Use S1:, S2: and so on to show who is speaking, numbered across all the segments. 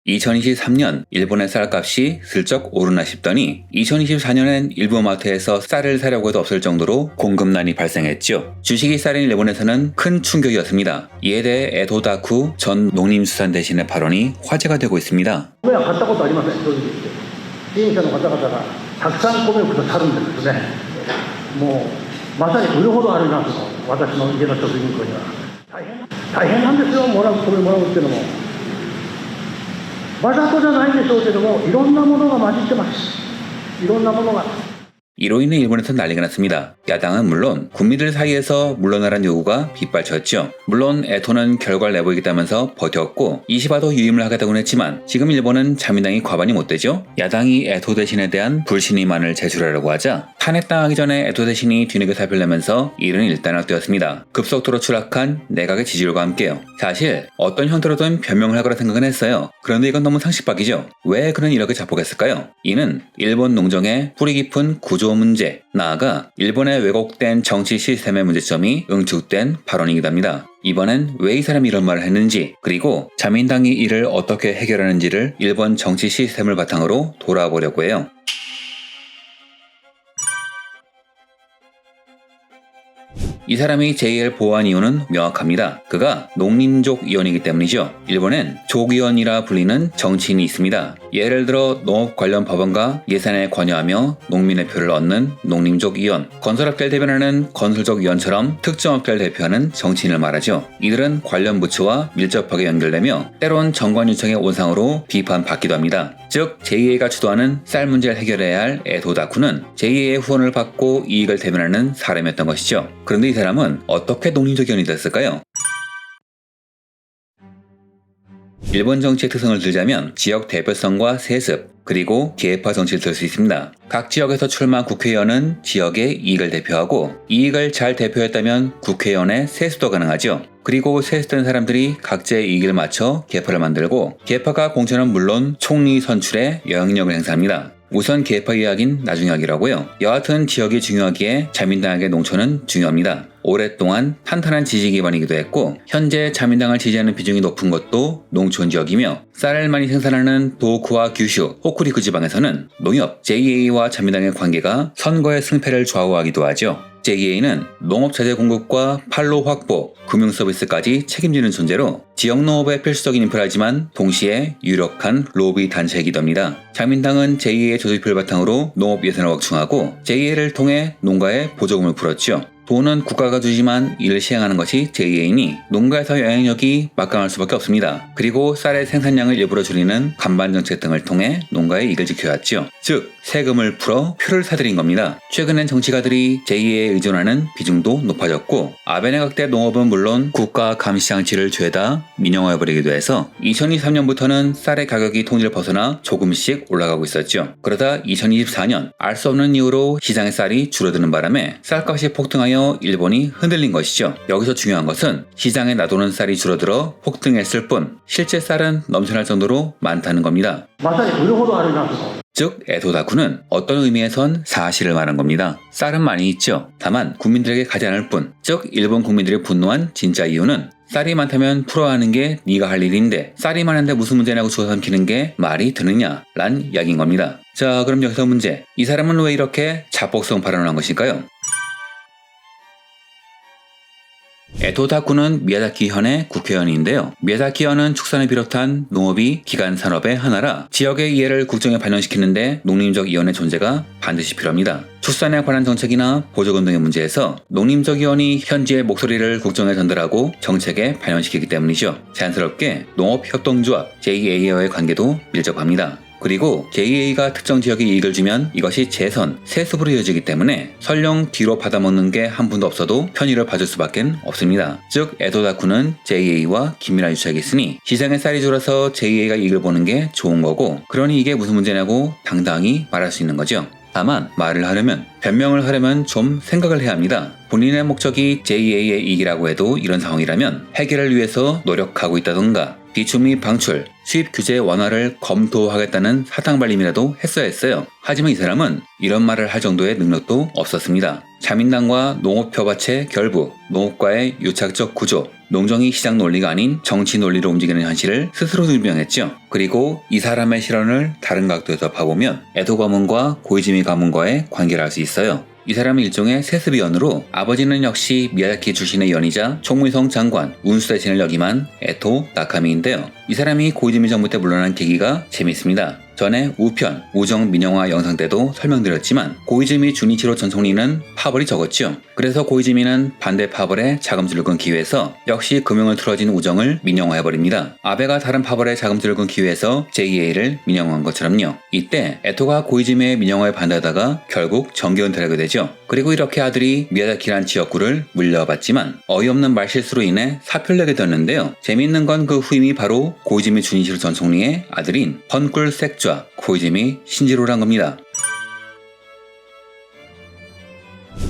S1: 2023년 일본의 쌀값이 슬쩍 오르나 싶더니 2024년엔 일부 마트에서 쌀을 사려고 해도 없을 정도로 공급난이 발생했죠. 주식이 쌀인 일본에서는 큰 충격이었습니다. 이에 대해 에도다쿠 전 농림수산대신의 발언이 화제가 되고 있습니다.
S2: 米は買ったことありません、正直言って。支援者の方々がたくさん米をくださるんでですね、もうまさに売るほどあるなと、私の家の貯水銀行には。大変なんですよ、米もらうっていうのも。わざとじゃないんでしょうけども、いろんなものが混じってます。いろんなものが。
S1: 이로 인해 일본에서 난리가 났습니다. 야당은 물론 국민들 사이에서 물러나라는 요구가 빗발쳤죠. 물론 에토는 결과를 내보이겠다면서 버텼고 이시바도 유임을 하겠다고 했지만 지금 일본은 자민당이 과반이 못되죠. 야당이 에토 대신에 대한 불신임안을 제출하려고 하자 탄핵당하기 전에 에토 대신이 뒤늦게 살펴내면서 일은 일단락되었습니다. 급속도로 추락한 내각의 지지율과 함께요. 사실 어떤 형태로든 변명을 할 거라 생각은 했어요. 그런데 이건 너무 상식밖이죠. 왜 그는 이렇게 자폭했을까요? 이는 일본 농정의 뿌리 깊은 구조 문제, 나아가 일본의 왜곡된 정치 시스템의 문제점이 응축된 발언이기도 합니다. 이번엔 왜 이 사람이 이런 말을 했는지, 그리고 자민당이 이를 어떻게 해결하는지를 일본 정치 시스템을 바탕으로 돌아보려고 해요. 이 사람이 제2를 보호한 이유는 명확합니다. 그가 농민족 위원이기 때문이죠. 일본엔 족위원이라 불리는 정치인이 있습니다. 예를 들어 농업 관련 법안과 예산에 관여하며 농민의 표를 얻는 농림족 위원, 건설업계를 대변하는 건설족 위원처럼 특정 업계를 대표하는 정치인을 말하죠. 이들은 관련 부처와 밀접하게 연결되며 때론 정관 요청의 온상으로 비판받기도 합니다. 즉 제2가 주도하는 쌀 문제를 해결해야 할 에도다쿠는 제2의 후원을 받고 이익을 대변하는 사람이었던 것이죠. 그런데 이 사람은 어떻게 농림족 위원이 됐을까요? 일본 정치의 특성을 들자면 지역 대표성과 세습, 그리고 계파 정치를 들 수 있습니다. 각 지역에서 출마한 국회의원은 지역의 이익을 대표하고 이익을 잘 대표했다면 국회의원의 세습도 가능하죠. 그리고 세습된 사람들이 각자의 이익을 맞춰 계파를 만들고 계파가 공천은 물론 총리 선출에 영향력을 행사합니다. 우선 계파 이야기는 나중에 하기라고요. 여하튼 지역이 중요하기에 자민당에게 농촌은 중요합니다. 오랫동안 탄탄한 지지 기반이기도 했고 현재 자민당을 지지하는 비중이 높은 것도 농촌 지역이며 쌀을 많이 생산하는 도쿠와 규슈, 호쿠리쿠 지방에서는 농협, JA와 자민당의 관계가 선거의 승패를 좌우하기도 하죠. JA는 농업 자재 공급과 판로 확보, 금융 서비스까지 책임지는 존재로 지역 농업의 필수적인 인프라지만 동시에 유력한 로비 단체이기도 합니다. 자민당은 JA의 조직표를 바탕으로 농업 예산을 확충하고 JA를 통해 농가에 보조금을 풀었죠. 돈은 국가가 주지만 이를 시행하는 것이 JA이니 농가에서 영향력이 막강할 수밖에 없습니다. 그리고 쌀의 생산량을 일부러 줄이는 간반 정책 등을 통해 농가의 이익을 지켜야 했죠. 즉 세금을 풀어 표를 사들인 겁니다. 최근엔 정치가들이 JA에 의존하는 비중도 높아졌고 아베 내각 때 농업은 물론 국가 감시 장치를 죄다 민영화해버리기도 해서 2023년부터는 쌀의 가격이 통일을 벗어나 조금씩 올라가고 있었죠. 그러다 2024년 알 수 없는 이유로 시장의 쌀이 줄어드는 바람에 쌀값이 폭등하여 일본이 흔들린 것이죠. 여기서 중요한 것은 시장에 놔두는 쌀이 줄어들어 폭등했을 뿐 실제 쌀은 넘쳐날 정도로 많다는 겁니다. 즉 에도다쿠는 어떤 의미에선 사실을 말한 겁니다. 쌀은 많이 있죠. 다만 국민들에게 가지 않을 뿐, 즉 일본 국민들이 분노한 진짜 이유는 쌀이 많다면 풀어야 하는 게 네가 할 일인데 쌀이 많은데 무슨 문제냐고 주워 삼키는 게 말이 되느냐 란 이야기인 겁니다. 자, 그럼 여기서 문제. 이 사람은 왜 이렇게 자폭성 발언을 한 것일까요? 에도다쿠는 미야자키 현의 국회의원인데요. 미야자키 현은 축산을 비롯한 농업이 기간 산업의 하나라 지역의 이해를 국정에 반영시키는데 농림적 위원의 존재가 반드시 필요합니다. 축산에 관한 정책이나 보조금 등의 문제에서 농림적 위원이 현지의 목소리를 국정에 전달하고 정책에 반영시키기 때문이죠. 자연스럽게 농업협동조합 JA와의 관계도 밀접합니다. 그리고 JA가 특정 지역에 이익을 주면 이것이 재선, 세습으로 이어지기 때문에 설령 뒤로 받아먹는 게 한 푼도 없어도 편의를 봐줄 수밖에 없습니다. 즉 에도다쿠는 JA와 긴밀한 유착이 있으니 시장에 쌀이 줄어서 JA가 이익을 보는 게 좋은 거고 그러니 이게 무슨 문제냐고 당당히 말할 수 있는 거죠. 다만 말을 하려면 변명을 하려면 좀 생각을 해야 합니다. 본인의 목적이 JA의 이익이라고 해도 이런 상황이라면 해결을 위해서 노력하고 있다던가 비축미 방출, 수입 규제 완화를 검토하겠다는 사탕 발림이라도 했어야 했어요. 하지만 이 사람은 이런 말을 할 정도의 능력도 없었습니다. 자민당과 농업협약체 결부, 농업과의 유착적 구조, 농정이 시장 논리가 아닌 정치 논리로 움직이는 현실을 스스로 증명했죠. 그리고 이 사람의 실언을 다른 각도에서 봐보면 에도 가문과 고이즈미 가문과의 관계를 알 수 있어요. 이 사람은 일종의 세습위원으로 아버지는 역시 미야자키 출신의 연이자 총무성 장관, 운수대신을 역임한 에토 나카미인데요. 이 사람이 고이즈미 정부 때 물러난 계기가 재밌습니다. 전에 우편, 우정 민영화 영상 때도 설명드렸지만 고이즈미 주니치로 전 총리는 파벌이 적었죠. 그래서 고이즈미는 반대 파벌에 자금줄을 끊기 위해서 역시 금융을 틀어진 우정을 민영화해버립니다. 아베가 다른 파벌에 자금줄을 끊기 위해서 JA를 민영화한 것처럼요. 이때 에토가 고이즈미의 민영화에 반대하다가 결국 정계은퇴를 하게 되죠. 그리고 이렇게 아들이 미야자키란 지역구를 물려받지만 어이없는 말실수로 인해 사표를 내게 되었는데요. 재미있는 건 그 후임이 바로 고이즈미 주니치로 전 총리의 아들인 펀꿀 색좌 고이즈미 신지로란 겁니다.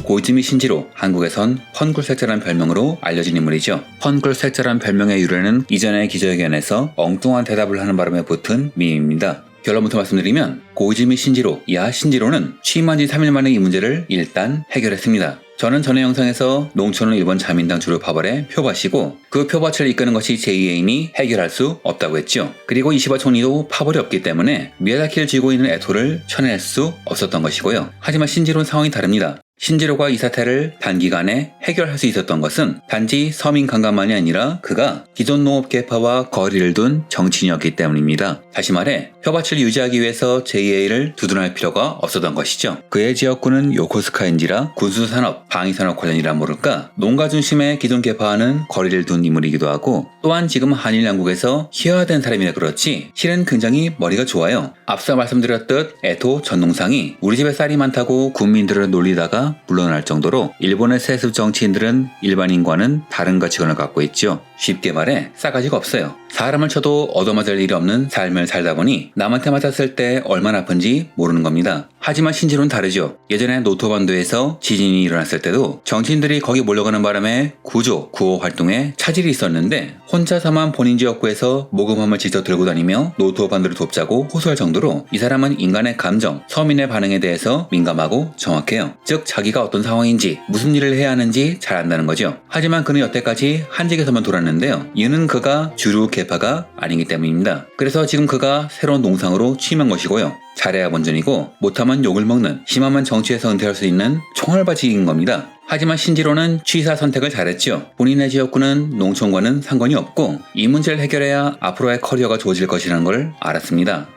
S1: 고이즈미 신지로, 한국에선 펀꿀색자란 별명으로 알려진 인물이죠. 펀꿀색자란 별명의 유래는 이전의 기자회견에서 엉뚱한 대답을 하는 바람에 붙은 밈입니다. 결론부터 말씀드리면 고이즈미 신지로, 이하 신지로는 취임한 지 3일 만에 이 문제를 일단 해결했습니다. 저는 전에 영상에서 농촌은 일본 자민당 주류 파벌의 표밭이고 그 표밭을 이끄는 것이 JA인이 해결할 수 없다고 했죠. 그리고 이시바 총리도 파벌이 없기 때문에 미야자키를 쥐고 있는 에토를 쳐낼 수 없었던 것이고요. 하지만 신지로는 상황이 다릅니다. 신지로가 이 사태를 단기간에 해결할 수 있었던 것은 단지 서민 강간만이 아니라 그가 기존 농업계파와 거리를 둔 정치인이었기 때문입니다. 다시 말해 표밭을 유지하기 위해서 JA를 두둔할 필요가 없었던 것이죠. 그의 지역구는 요코스카인지라 군수산업, 방위산업 관련이라 모를까 농가 중심의 기존 계파와는 거리를 둔 인물이기도 하고 또한 지금 한일 양국에서 희화된 사람이라 그렇지 실은 굉장히 머리가 좋아요. 앞서 말씀드렸듯 에토 전농상이 우리 집에 쌀이 많다고 국민들을 놀리다가 물러날 정도로 일본의 세습 정치인들은 일반인과는 다른 가치관을 갖고 있죠. 쉽게 말해 싸가지가 없어요. 사람을 쳐도 얻어맞을 일이 없는 삶을 살다 보니 남한테 맞았을 때 얼마나 아픈지 모르는 겁니다. 하지만 신지로는 다르죠. 예전에 노토반도에서 지진이 일어났을 때도 정치인들이 거기 몰려가는 바람에 구조, 구호 활동에 차질이 있었는데 혼자서만 본인 지역구에서 모금함을 직접 들고 다니며 노토반도를 돕자고 호소할 정도로 이 사람은 인간의 감정, 서민의 반응에 대해서 민감하고 정확해요. 즉 자기가 어떤 상황인지 무슨 일을 해야 하는지 잘 안다는 거죠. 하지만 그는 여태까지 한직에서만 돌았는데요. 이유는 그가 주류 계파가 아니기 때문입니다. 그래서 지금 그가 새로운 농상으로 취임한 것이고요. 잘해야 본전이고 못하면 욕을 먹는, 심하면 정치에서 은퇴할 수 있는 총알바지인 겁니다. 하지만 신지로는 취사 선택을 잘했죠. 본인의 지역구는 농촌과는 상관이 없고 이 문제를 해결해야 앞으로의 커리어가 좋아질 것이라는 걸 알았습니다.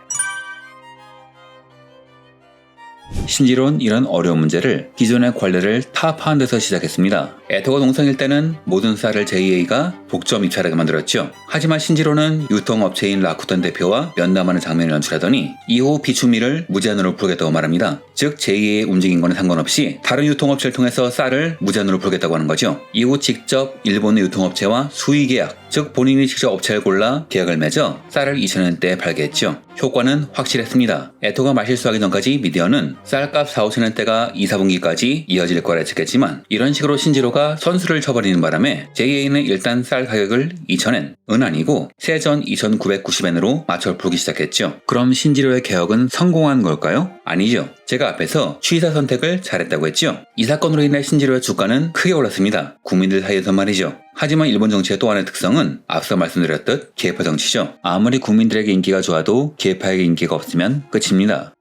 S1: 신지로는 이런 어려운 문제를 기존의 관례를 타파한 데서 시작했습니다. 에토가 농성일 때는 모든 쌀을 JA가 독점 입찰하게 만들었죠. 하지만 신지로는 유통업체인 라쿠텐 대표와 면담하는 장면을 연출하더니 이후 비축미를 무제한으로 풀겠다고 말합니다. 즉 JA의 움직인 거는 상관없이 다른 유통업체를 통해서 쌀을 무제한으로 풀겠다고 하는 거죠. 이후 직접 일본의 유통업체와 수의계약, 즉 본인이 직접 업체를 골라 계약을 맺어 쌀을 2,000원대에 팔게 했죠. 효과는 확실했습니다. 에토가 말실수하기 전까지 미디어는 쌀값 4-5천원대가 2, 4분기까지 이어질 거라 예측했지만 이런 식으로 신지로가 선수를 쳐버리는 바람에 JA는 일단 쌀 가격을 2,000엔, 은 아니고 세전 2,990엔으로 맞춰 풀기 시작했죠. 그럼 신지로의 개혁은 성공한 걸까요? 아니죠. 제가 앞에서 취사 선택을 잘했다고 했죠. 이 사건으로 인해 신지로의 주가는 크게 올랐습니다. 국민들 사이에서 말이죠. 하지만 일본 정치의 또 하나의 특성은 앞서 말씀드렸듯 계파 정치죠. 아무리 국민들에게 인기가 좋아도 계파에게 인기가 없으면 끝입니다.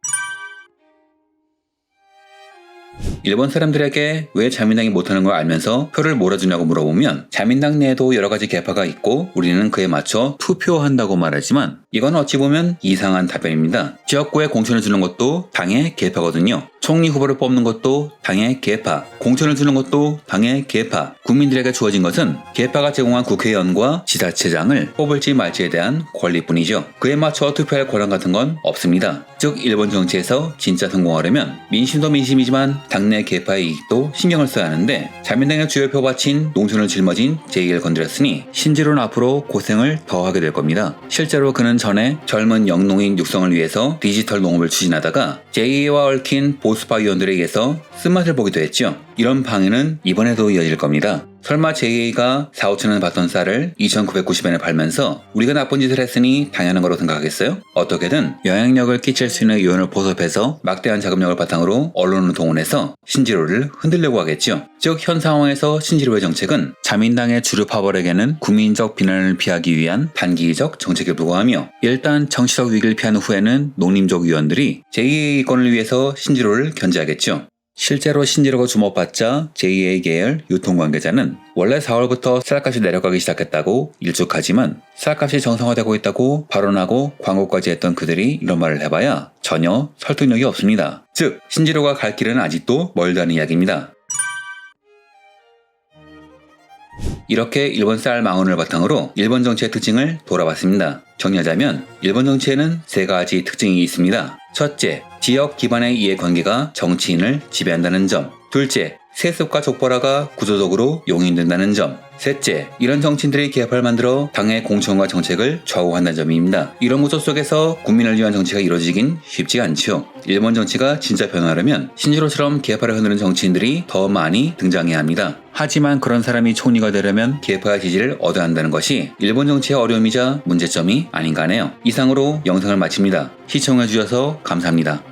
S1: 일본 사람들에게 왜 자민당이 못하는 걸 알면서 표를 몰아주냐고 물어보면 자민당 내에도 여러가지 계파가 있고 우리는 그에 맞춰 투표한다고 말하지만 이건 어찌 보면 이상한 답변입니다. 지역구에 공천을 주는 것도 당의 계파거든요. 총리 후보를 뽑는 것도 당의 계파, 공천을 주는 것도 당의 계파, 국민들에게 주어진 것은 계파가 제공한 국회의원과 지자체장을 뽑을지 말지에 대한 권리뿐이죠. 그에 맞춰 투표할 권한 같은 건 없습니다. 즉 일본 정치에서 진짜 성공하려면 민심도 민심이지만 당내 계파의 이익도 신경을 써야 하는데 자민당의 주요 표밭인 농촌을 짊어진 JA를 건드렸으니 신지로는 앞으로 고생을 더 하게 될 겁니다. 실제로 그는 전에 젊은 영농인 육성을 위해서 디지털 농업을 추진하다가 JA와 얽힌 보수파 위원들에 의해서 쓴맛을 보기도 했죠. 이런 방해는 이번에도 이어질 겁니다. 설마 JA가 4, 5천원 받던 쌀을 2,990원에 팔면서 우리가 나쁜 짓을 했으니 당연한 거로 생각하겠어요? 어떻게든 영향력을 끼칠 수 있는 요인을 포섭해서 막대한 자금력을 바탕으로 언론을 동원해서 신지로를 흔들려고 하겠죠. 즉 현 상황에서 신지로의 정책은 자민당의 주류 파벌에게는 국민적 비난을 피하기 위한 단기적 정책에 불과하며 일단 정치적 위기를 피한 후에는 농림족 위원들이 JA권을 위해서 신지로를 견제하겠죠. 실제로 신지로가 주목받자 JA 계열 유통관계자는 원래 4월부터 쌀값이 내려가기 시작했다고 일축하지만 쌀값이 정상화되고 있다고 발언하고 광고까지 했던 그들이 이런 말을 해봐야 전혀 설득력이 없습니다. 즉 신지로가 갈 길은 아직도 멀다는 이야기입니다. 이렇게 일본 쌀 망언을 바탕으로 일본 정치의 특징을 돌아봤습니다. 정리하자면 일본 정치에는 세 가지 특징이 있습니다. 첫째, 지역 기반의 이해관계가 정치인을 지배한다는 점. 둘째, 세습과 족벌화가 구조적으로 용인된다는 점. 셋째, 이런 정치인들이 개파를 만들어 당의 공천과 정책을 좌우한다는 점입니다. 이런 구조 속에서 국민을 위한 정치가 이루어지긴 쉽지 않죠. 일본 정치가 진짜 변화하려면 신지로처럼 개파를 흔드는 정치인들이 더 많이 등장해야 합니다. 하지만 그런 사람이 총리가 되려면 개파의 지지를 얻어야 한다는 것이 일본 정치의 어려움이자 문제점이 아닌가 하네요. 이상으로 영상을 마칩니다. 시청해주셔서 감사합니다.